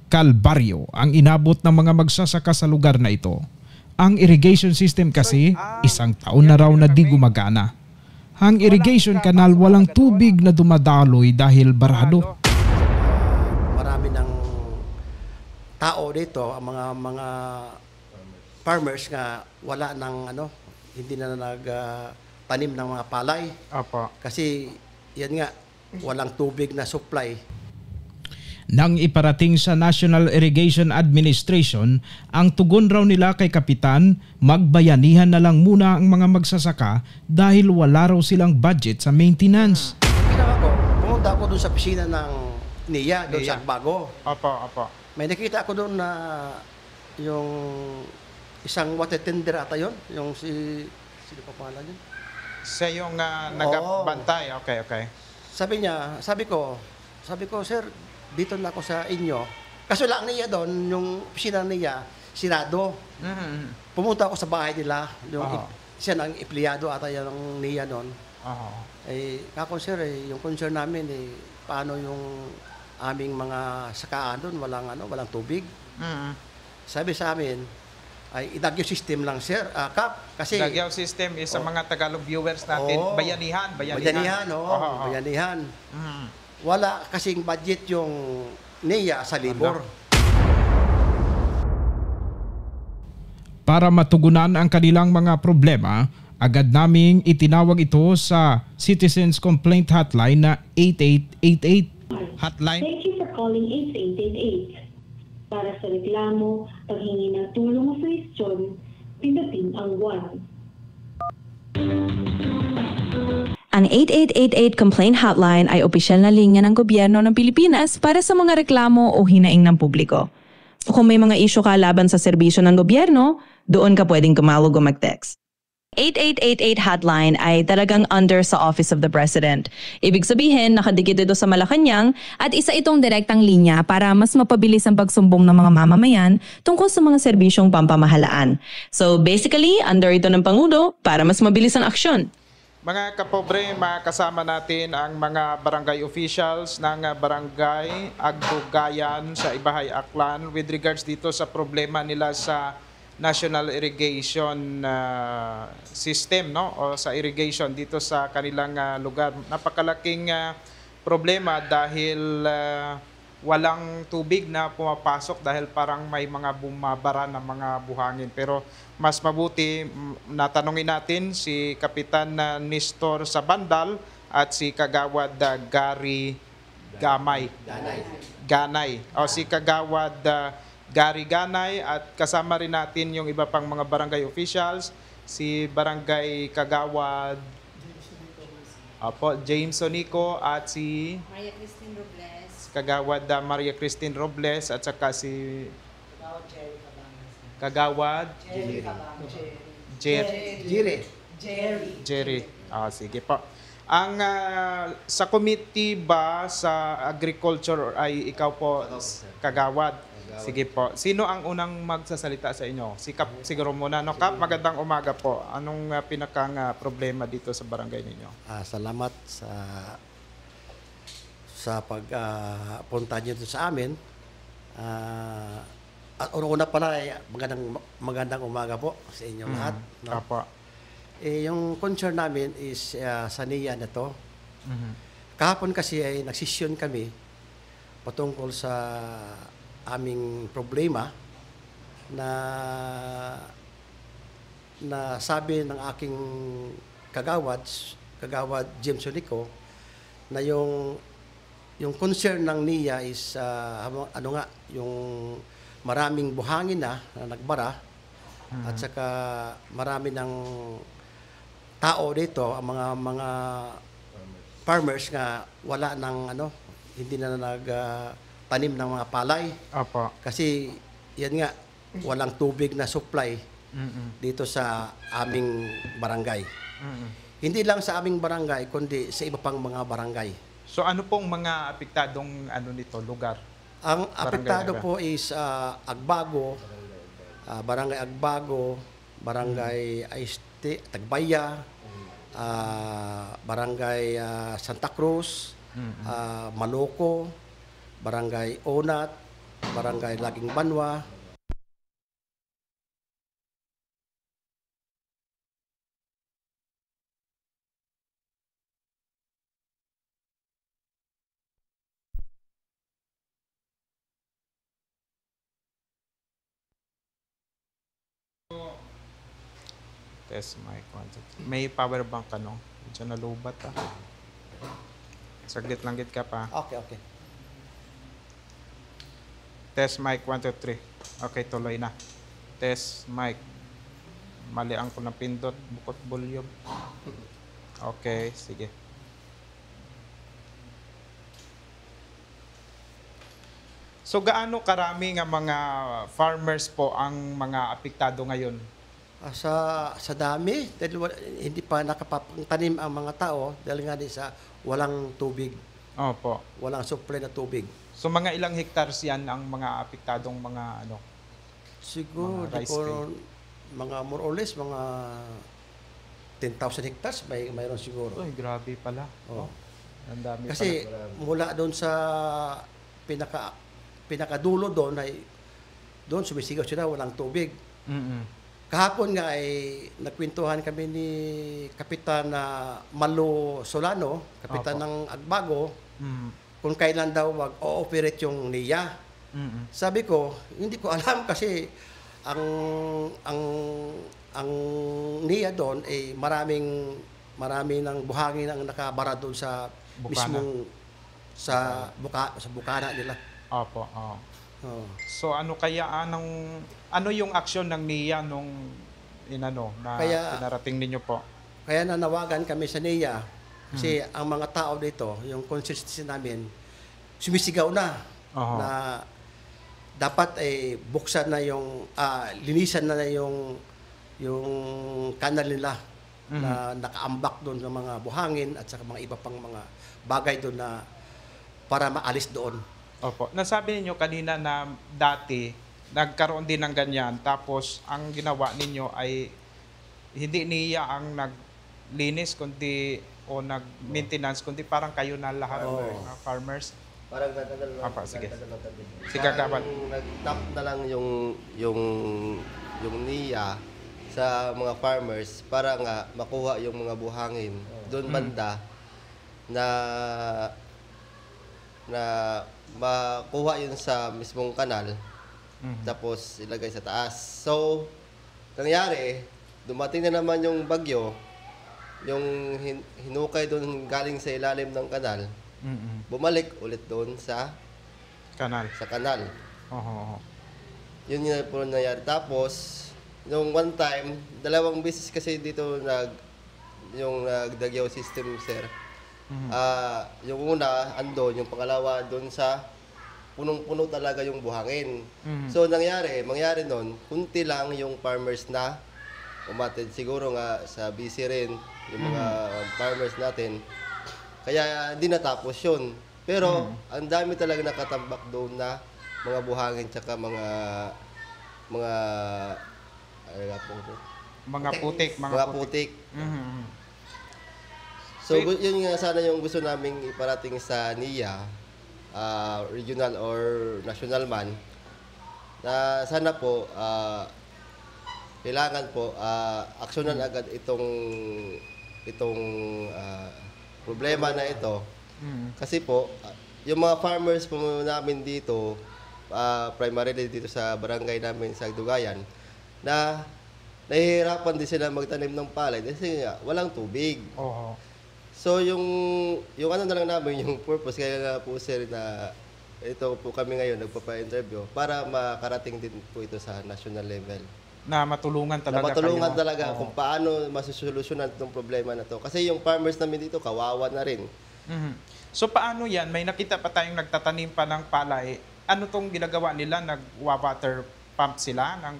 Kalbaryo ang inabot ng mga magsasaka sa lugar na ito. Ang irrigation system kasi isang taon na raw na di gumagana. Ang irrigation canal walang tubig na dumadaloy dahil barado. Marami ng tao dito, ang mga farmers nga wala ng hindi na nagtanim ng mga palay. Opo. Kasi yan nga, walang tubig na supply. Nang iparating sa National Irrigation Administration, ang tugon raw nila kay Kapitan, magbayanihan na lang muna ang mga magsasaka dahil wala raw silang budget sa maintenance. Ginawa ko, pumunta ako doon sa pisina ng NIA, doon sa Agbago. Opo. May nakita ako doon na yung isang water tender ata yun, yung sino pa pangalan yun? Siya yung nagabantay. Okay. Sabi ko, sir, dito na ako sa inyo. Kaso lang niya doon, yung opisina niya, sinado. Pumunta ako sa bahay nila. Siya ang empleyado ata yan ng niya doon. Kako sir, yung concern namin, paano yung aming mga sakaan doon, walang tubig. Sabi sa amin, ay idagyo system lang sir, Kap. Kasi Idagyo system is sa mga Tagalog viewers natin, bayanihan. Bayanihan. Wala kasing budget yung NIA sa libor. Para matugunan ang kanilang mga problema, agad naming itinawag ito sa Citizens Complaint Hotline na 8888. Hotline. Thank you for calling 8888. Para sa reklamo, paghingi ng tulong o suhestyon, pindutin ang 1. Ang 8888 Complaint Hotline ay opisyal na linya ng gobyerno ng Pilipinas para sa mga reklamo o hinaing ng publiko. Kung may mga isyu ka laban sa serbisyo ng gobyerno, doon ka pwedeng tumawag o mag-text. 8888 Hotline ay talagang under sa Office of the President. Ibig sabihin, nakadikit ito sa Malacanang at isa itong direktang linya para mas mapabilis ang pagsumbong ng mga mamamayan tungkol sa mga serbisyong pampamahalaan. So basically, under ito ng Pangulo para mas mabilis ang aksyon. Mga kapobre, makasama natin ang mga barangay officials ng barangay Agbugayan sa Ibahay, Aklan with regards dito sa problema nila sa National Irrigation System, no? O sa irrigation dito sa kanilang lugar. Napakalaking problema dahil walang tubig na pumapasok dahil parang may mga bumabara na mga buhangin. Pero mas mabuti natanungin natin si Kapitan Nestor Sabandal at si Kagawad Gary Ganay. O si Kagawad Gary Ganay at kasama rin natin yung iba pang mga barangay officials, si Barangay Kagawad James Sonico at si Maria Christine Robles. Kagawad Maria Christine Robles at saka si Kagawad Jerry. Sige po. Ang sa committee ba sa agriculture ay ikaw po, Kagawad? Sige po. Sino ang unang magsasalita sa inyo? Si Kap siguro muna. No, Kap, magandang umaga po. Anong pinakang problema dito sa barangay ninyo? Salamat sa pagpunta niyo sa amin. At una pala, magandang umaga po sa inyo lahat. No? Apo. Yung concern namin is sa NIA na to. Kahapon kasi ay nagsisyon kami patungkol sa aming problema na sabi ng aking kagawad James Sonico na yung concern ng NIA is yung maraming buhangin na nagbara at saka marami ng tao dito, ang mga farmers nga wala ng hindi na nagtanim ng mga palay. Apo. Kasi yan nga, walang tubig na supply dito sa aming barangay. Hindi lang sa aming barangay kundi sa iba pang mga barangay. So ano pong mga apektadong lugar? Ang apektado po is Agbago, Barangay Agbago, Barangay Aiste, Tagbaya, Barangay Santa Cruz, Maloco, Barangay Onat, barangay Laging Banwa. Test mic. May power bank ka, no? Medyo nalubat, Saglit lang git ka pa. Okay. Test mic 1, 2, 3. Okay, tuloy na. Test mic. Mali ang ko na pindot. Bukot volume. Okay, sige. So gaano karami nga mga farmers po ang mga apektado ngayon? Sa dami, dahil hindi pa nakapagtanim ang mga tao dahil nga din sa walang tubig, Opo. walang supply na tubig. So mga ilang hectares yan ang mga apektadong mga ano? Siguro, Mga di rice ko, field. mga more or less, mga 10,000 hectares, mayroon siguro. Uy, grabe pala. Oh. Ang dami Kasi pala. mula doon sa pinakadulo doon ay doon sumisigaw sila, walang tubig. Mm-mm. Kahapon nga ay nagkwentuhan kami ni Kapitan na Malo Solano, Kapitan Opo. ng Agbago, Mm. kung kailan daw mag-ooperate yung NIA. Mm-mm. Sabi ko, hindi ko alam kasi ang NIA doon ay marami ng buhangin ang nakabara doon sa Bukana. mismong sa bukana nila. Opo. Oh. Oh. So ano kaya ano yung aksyon ng NIA nung na pinarating ninyo po? Kaya nanawagan kami sa NIA kasi ang mga tao dito, yung consistency namin, sumisigaw na Oho. na dapat ay buksan na yung linisan na yung kanal nila na nakaambak doon ng mga buhangin at saka mga iba pang mga bagay doon na para maalis doon. Opo. Nasabi niyo kanina na dati nagkaroon din ng ganyan tapos ang ginawa ninyo ay hindi NIA ang naglinis kundi o nag-maintenance kundi parang kayo na lahat mga farmers. Parang nagtagal lang. Apa, sige. Nagtagal. Sige, Gaban. Nag-tap na lang yung NIA sa mga farmers para nga makuha yung mga buhangin doon banda na makuha yun sa mismong kanal tapos ilagay sa taas. So, nangyari, dumating na naman yung bagyo, yung hinukay doon galing sa ilalim ng kanal, bumalik ulit doon sa Kanal. kanal. Oho. Yun yung po nangyari. Tapos, nung one time, 2 beses kasi dito yung nagdagyaw system, sir. Yung una, andon, yung pangalawa, doon sa punong-puno talaga yung buhangin. So, mangyari nun, kunti lang yung farmers na umatid. Siguro nga sa BC rin, yung mga farmers natin. Kaya hindi natapos yun. Pero, ang dami talaga nakatambak doon na mga buhangin tsaka mga putik. mga putik. Mhm. So, yun nga sana yung gusto naming iparating sa NIA, regional or national man, na sana po, kailangan po, aksyonan agad itong problema na ito. Kasi po, yung mga farmers po namin dito, primarily dito sa barangay namin sa Dugayan, na nahihirapan din sila magtanim ng palay kasi nga, walang tubig. Oho. So yung ano na lang namin, yung purpose, kaya nga po sir na ito po kami ngayon nagpapa-interview para makarating din po ito sa national level. Na matulungan talaga kayo. Kung paano masusolusyonan itong problema na to. Kasi yung farmers namin dito, kawawa na rin. Mhm. So paano yan? May nakita pa tayong nagtatanim pa ng palay. Ano tong ginagawa nila? Nag-water pump sila ng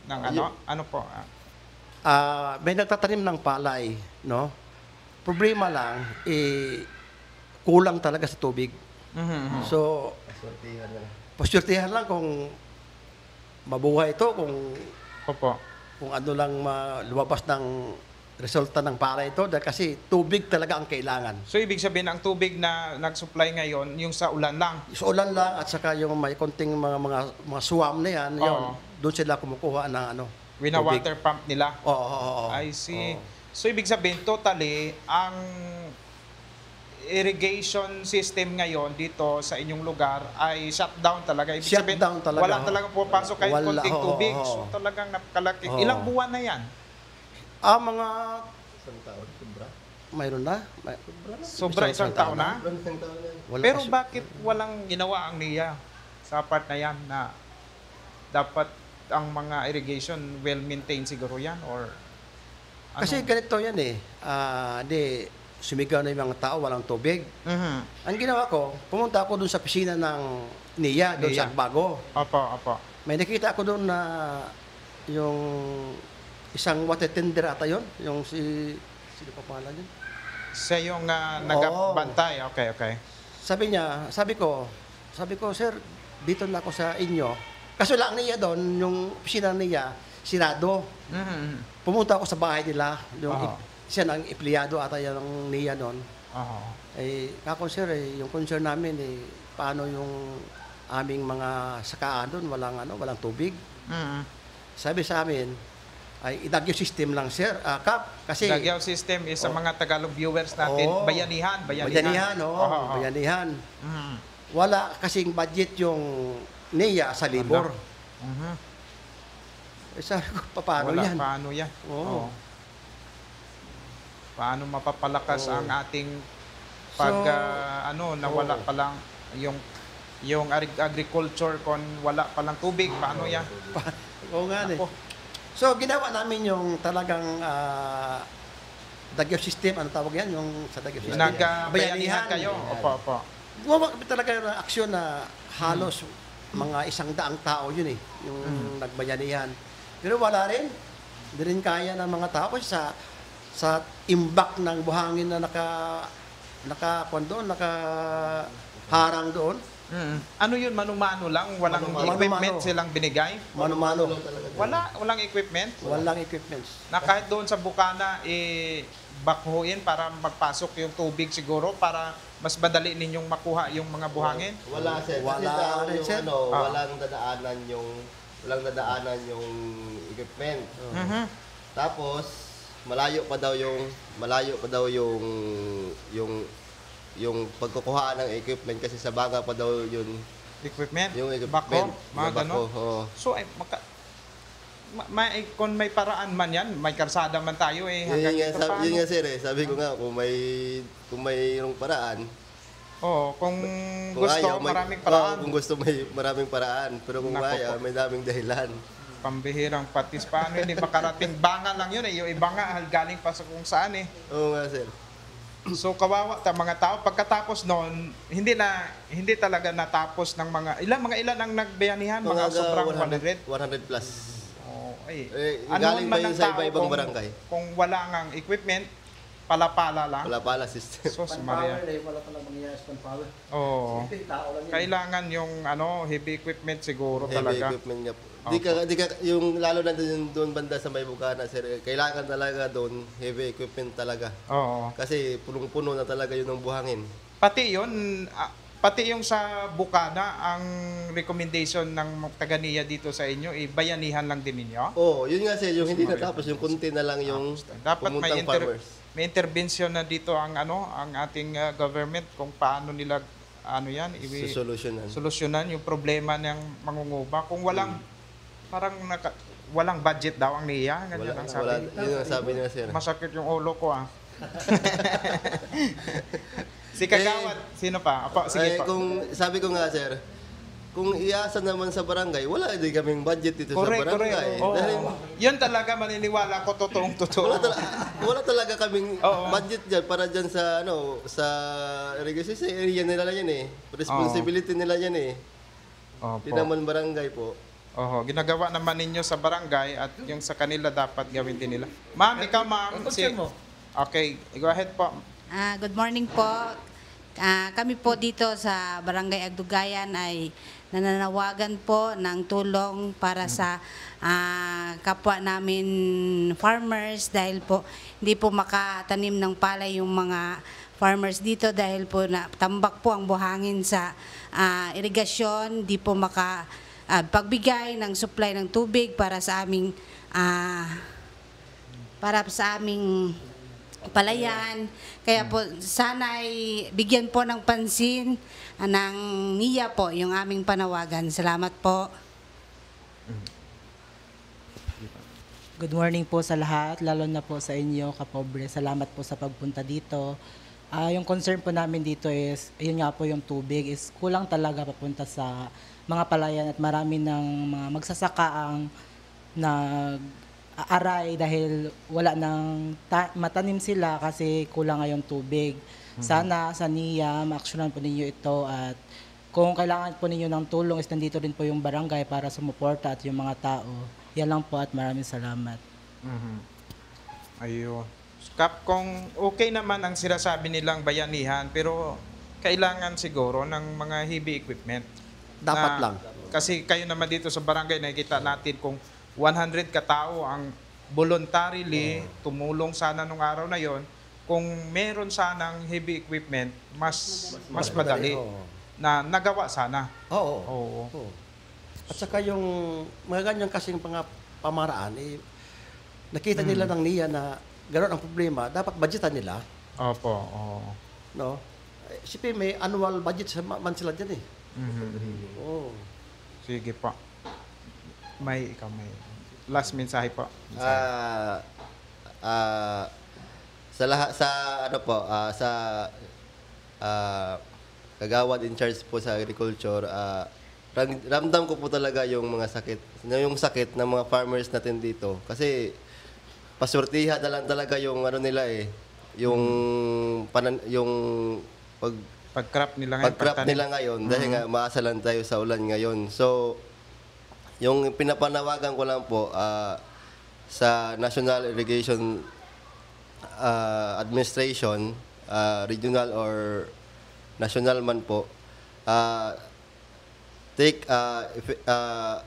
ano? Ano po? May nagtatanim ng palay, no? Problema lang, kulang talaga sa tubig. Mhm. So, Sortihan na lang. pasyurtihan lang kung mabuhay ito, Opo. kung ano lang lumabas ng resulta ng para ito dahil kasi tubig talaga ang kailangan. So ibig sabihin ang tubig na nag-supply ngayon yung sa ulan lang. So ulan lang at saka yung may konting mga swam na yan, yun, doon sila kumukuha ng ano. Wina-water pump nila. Oo. I see. Oo. So ibig sabihin totally ang irrigation system ngayon dito sa inyong lugar ay shutdown talaga. Ibig sabihin, Shutdown talaga, wala ho. talagang pupasok kahit Wala, konting ho, tubig. ho, ho. So talagang napakalaki. Oo. Ilang buwan na yan? Mga Isang taon, sobra. mayroon na. Sobra isang taon na? Isang taon na. Wala Pero kasi- bakit walang ginawa ang NIA sa part na yan na dapat ang mga irrigation well-maintained siguro yan? Or ano? Kasi ganito yan eh. Sumigaw na yung mga tao, walang tubig. Mhm. Ang ginawa ko, pumunta ako doon sa pisina ng NIA, doon NIA. sa Agbago. Opo. May nakita ako doon na yung isang water tender ata yun. Yung sino pa pangalan yun? Siya yung nagabantay. Okay. Sabi ko, sir, dito na ako sa inyo. Kaso lang niya doon, yung pisina niya, sirado. Mhm. Pumunta ako sa bahay nila, yung Oo. siya ng empleyado ata yan ng NIA noon. Oo. Sir, yung concern namin, paano yung aming mga sakaan doon, walang tubig. Mhm. Sabi sa amin, ay idagyo system lang, sir. Kap, kasi Dagyaw system is sa mga Tagalog viewers natin, Oo. bayanihan. bayanihan, Oo. bayanihan. Mhm. Wala kasing budget yung NIA sa libor. Mhm. Sabi ko, paano Wala, yan? paano yan? Oo. Paano mapapalakas Oo. ang ating pag nawala oo. pa lang yung agriculture kung wala pa lang tubig, paano yan? Oo nga Ako. So, ginawa namin yung talagang dagyo system, ano tawag yan? Yung sa dagyo system. Nagbayanihan kayo? Opo. Gumawa kami talaga ng aksyon na halos mga 100 tao yun eh, yung nagbayanihan. Pero wala rin. Hindi rin kaya ng mga tao kasi sa imbak ng buhangin na nakaharang doon. Ano yun, mano-mano lang? Walang Mano-mano. equipment silang binigay? Mano-mano. Walang equipment? Walang equipments. Na kahit doon sa Bukana, bakhuin para magpasok yung tubig siguro para mas madali ninyong makuha yung mga buhangin? Wala, sir. Kasi Wala daw rin, yung sir. walang dadaanan yung equipment. Mhm. Tapos malayo pa daw yung pagkukuhaan ng equipment kasi sa baga pa daw yun Equipment? yung equipment. Bako? Mga Yung bako, ganon? oo. So, kung may paraan man yan, may karsada man tayo hanggang dito paano? Yun nga sir sabi ko nga kung mayroong paraan. Oo, kung Kung gusto, ayaw, maraming paraan. kung gusto may maraming paraan. Pero kung Nako ayaw, po. may daming dahilan. Pambihirang patis. Paano hindi makarating? Banga lang yun Yung iba nga, galing pa sa kung saan Oo nga sir. So kawawa ta mga tao. Pagkatapos noon, hindi talaga natapos ng mga ilan ang nagbayanihan? Mga sobrang 100? 100 plus. Oh, galing ba yun ng sa tao iba-ibang kung- barangay? Kung wala ngang equipment, pala-pala lang. Pala system. Sos Maria. Wala pa lang mangyayari sa power. Oo. Tao lang yun. Kailangan yung heavy equipment siguro Heavy talaga. equipment nga po. Di ka, yung lalo na doon banda sa may Bukana, sir, kailangan talaga doon heavy equipment talaga. Oo. Kasi punong-puno na talaga yun ng buhangin. Pati yung sa Bukana, ang recommendation ng taga-NIA dito sa inyo, bayanihan lang din ninyo? Oo, yun nga sir, yung hindi natapos, yung kunti na lang yung Dapat pumuntang farmers. may intervention na dito ang ating government kung paano nila solusyonan yung problema ng mangunguba. Kung walang walang budget daw ang NIA, ganyan ang sabi. Yun ang sabi niya sir. Masakit yung ulo ko Si Kagawad, sino pa? Sige pa. Sabi ko nga sir, kung iasa naman sa barangay, wala din kaming budget dito sa barangay. Oo. Dahil Yun talaga maniniwala ko totoo. wala talaga kaming Oo. budget diyan para diyan sa sa irrigation sa area nila yan eh. Responsibility nila yan eh. Hindi naman barangay po. Ginagawa naman ninyo sa barangay at yung sa kanila dapat gawin din nila. Ma'am, ikaw ma'am. Okay, go ahead po. Good morning po. Kami po dito sa Barangay Agdugayan ay nananawagan po ng tulong para sa kapwa namin farmers dahil po hindi po makatanim ng palay yung mga farmers dito dahil po tambak po ang buhangin sa irigasyon, di po pagbigay ng supply ng tubig para sa aming palayan. Kaya po sana ay bigyan po ng pansin ng NIA po yung aming panawagan. Salamat po. Good morning po sa lahat, lalo na po sa inyo, kapobre. Salamat po sa pagpunta dito. Yung concern po namin dito is, yun nga po yung tubig, is kulang talaga papunta sa mga palayan at marami ng mga magsasaka ang nag-aaray dahil wala nang matanim sila kasi kulang nga yung tubig. Sana sa NIA, ma-actionan po ninyo ito at kung kailangan po ninyo ng tulong is nandito rin po yung barangay para sumuporta at yung mga tao. Yan lang po at maraming salamat. Ayun. Kap, kung okay naman ang sinasabi nilang bayanihan, pero kailangan siguro ng mga heavy equipment. Dapat lang. Kasi kayo naman dito sa barangay, nakikita natin kung 100 katao ang voluntarily tumulong sana nung araw na yon. Kung meron sanang heavy equipment, mas madali na nagawa sana. Oo. At saka yung mga ganyan kasing mga pamaraan, nakita nila ng NIA na gano'n ang problema, dapat budgetan nila. Opo. No? Siyempre may annual budget man sila dyan eh. Oo. Sige po. May last mensahe po. Sa lahat sa kagawad in charge po sa agriculture, ramdam ko po talaga yung sakit ng mga farmers natin dito kasi pasortihan na lang talaga yung nila yung pag-crop nila ngayon dahil nga maasa lang tayo sa ulan ngayon. So yung pinapanawagan ko lang po sa National Irrigation Administration, regional or national man po, take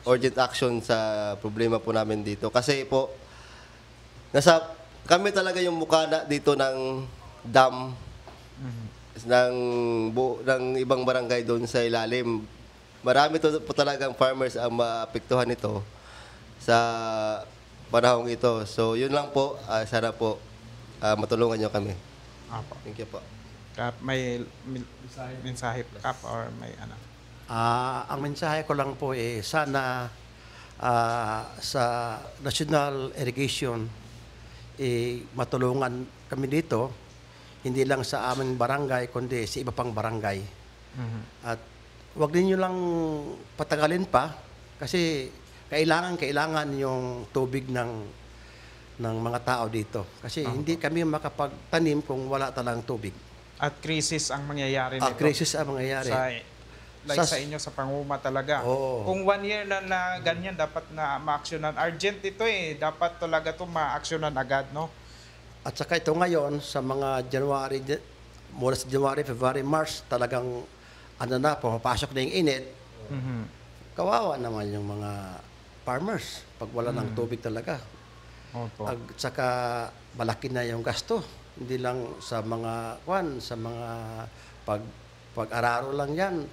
urgent action sa problema po namin dito kasi po kami talaga yung mukha dito ng dam ng ibang barangay doon sa ilalim. Marami po talagang farmers ang maapektuhan nito sa panahong ito. So yun lang po, sana po matulungan nyo kami. Thank you po. Kap, may mensahe Kap or may ano? Ang mensahe ko lang po sana sa National Irrigation matulungan kami dito, hindi lang sa aming barangay, kundi sa iba pang barangay. At wag niyo lang patagalin pa kasi kailangan yung tubig ng mga tao dito. Kasi hindi kami makapagtanim kung wala talagang tubig. At krisis ang mangyayari nito. Krisis ang mangyayari. Sa inyo sa panguma talaga. Kung 1 year na ganyan, dapat na ma-actionan. Urgent ito dapat talaga ito ma-actionan agad, no? At saka ito ngayon, sa mga mula sa January, February, March, talagang pumapasok na yung init. Kawawa naman yung mga farmers pag wala ng tubig talaga. At saka malaki na yung gasto. Hindi lang sa mga pag-araro lang yan.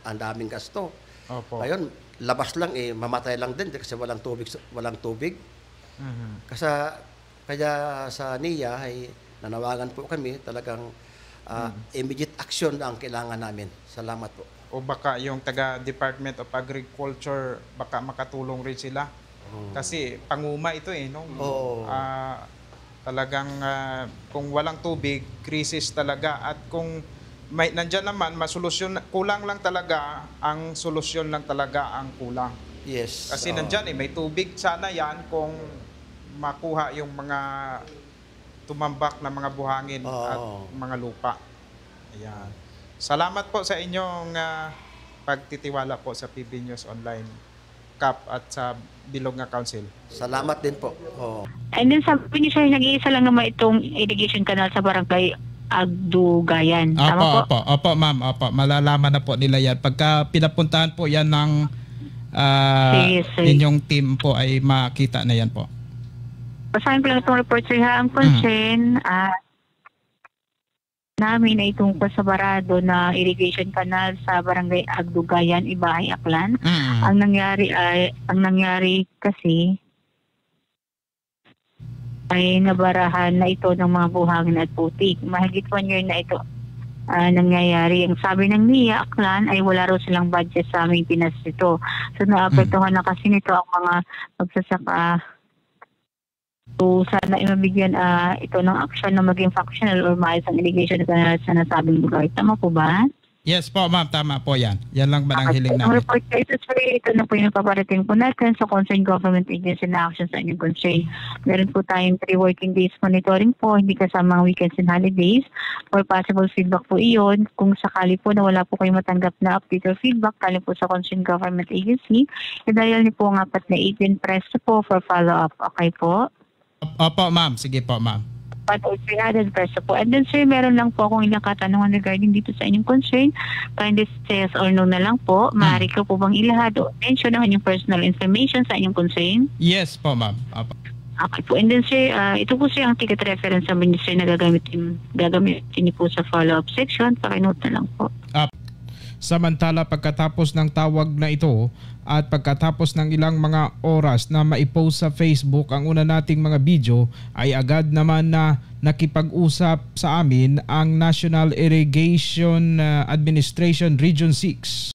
Ang daming gasto. Ngayon, labas lang mamatay lang din kasi walang tubig. Kaya sa NIA ay nanawagan po kami talagang immediate action ang kailangan namin. Salamat po. O baka yung taga Department of Agriculture baka makatulong rin sila. Kasi panguma ito no? Talagang kung walang tubig, krisis talaga. At kung nandyan naman, kulang lang talaga, ang solusyon lang talaga ang kulang. Yes. Kasi nandyan may tubig sana yan kung makuha yung mga tumambak na mga buhangin at mga lupa. Ayan. Salamat po sa inyong pagtitiwala po sa PB News Online, Kap, at sa Bilog nga Council. Salamat din po. And then sabi niyo sir, nag-iisa lang naman itong irrigation canal sa barangay Agdugayan. Tama po? Opo, ma'am. Opo, malalaman na po nila yan. Pagka pinapuntahan po yan ng inyong team po ay makita na yan po. Basahin ko lang itong report sir ha. Ang concern namin ay tungkol sa barado na irrigation canal sa barangay Agdugayan, Ibahay, Aklan. Ang nangyari kasi ay nabarahan na ito ng mga buhangin at putik. Mahigit 1 year na ito nangyayari. Ang sabi ng NIA, Aklan, ay wala raw silang budget sa aming Pinas nito. So naapektuhan na kasi nito ang mga magsasaka. So sana mabigyan ito ng action na maging functional or maayos ang irrigation na sa nasabing lugar. Tama po ba? Yes po ma'am, tama po yan. Yan lang ba ang hiling namin? Report cases, ito na po yung paparating po natin sa concerned government agency na action sa inyong concern. Meron po tayong 3 working days monitoring po, hindi kasama ang weekends and holidays. For possible feedback po iyon, kung sakali po na wala po kayong matanggap na update or feedback, tali po sa concerned government agency, i-dial niyo po ang 4 press po for follow-up. Okay po? Opo ma'am, sige po ma'am. But or 300 peso po. And then sir, meron lang po akong ilang katanungan regarding dito sa inyong concern. Kindly say yes or no na lang po. Maaari ko po bang ilahad o mention ang inyong personal information sa inyong concern? Yes po ma'am. Okay po. And then sir, ito po sir ang ticket reference sa ministry na gagamitin niyo po sa follow-up section. Pakinote na lang po. Samantala pagkatapos ng tawag na ito at pagkatapos ng ilang mga oras na maipost sa Facebook ang una nating mga video ay agad naman na nakipag-usap sa amin ang National Irrigation Administration Region 6.